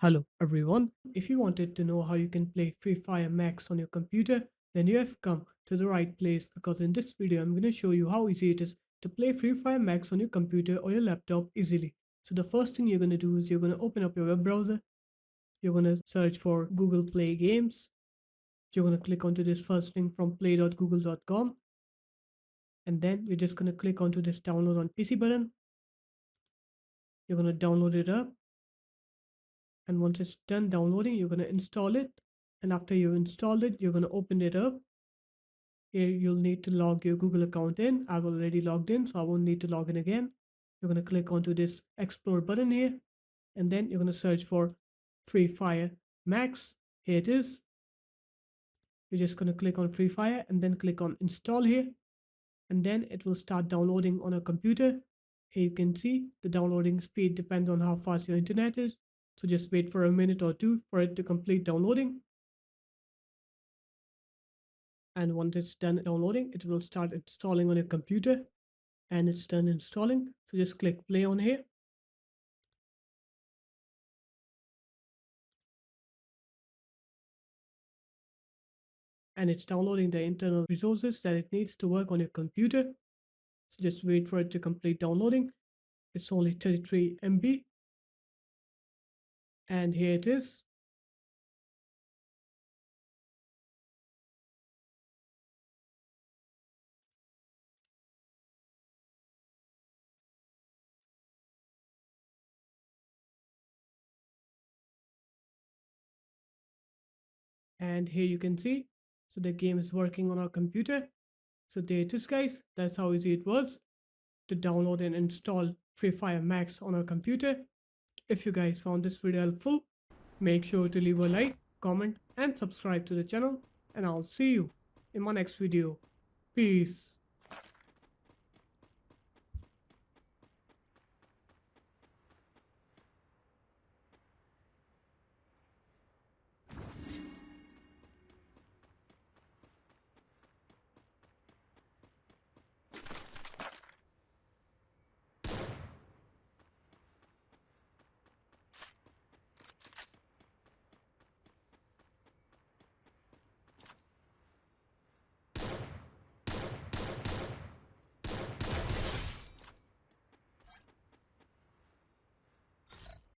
Hello everyone. If you wanted to know how you can play Free Fire Max on your computer, then you have come to the right place because in this video I'm going to show you how easy it is to play Free Fire Max on your computer or your laptop easily. So the first thing you're going to do is you're going to open up your web browser. You're going to search for Google Play Games. You're going to click onto this first link from play.google.com, and then you're just going to click onto this download on PC button. You're going to download it up, and once it's done downloading you're going to install it, and after you've installed it you're going to open it up. Here you'll need to log your Google account in. I've already logged in, so I won't need to log in again. You're going to click onto this explore button here, and then you're going to search for Free Fire Max. Here it is. You're just going to click on Free Fire and then click on install here, and then it will start downloading on a computer. Here you can see the downloading speed depends on how fast your internet is, so just wait for a minute or two for it to complete downloading. And once it's done downloading, it will start installing on your computer, and it's done installing. So just click play on here. And it's downloading the internal resources that it needs to work on your computer. So just wait for it to complete downloading. It's only 33 MB. And here it is. And here you can see, so the game is working on our computer. So there it is, guys. That's how easy it was to download and install Free Fire Max on our computer. If you guys found this video helpful, make sure to leave a like, comment, and subscribe to the channel. And I'll see you in my next video. Peace.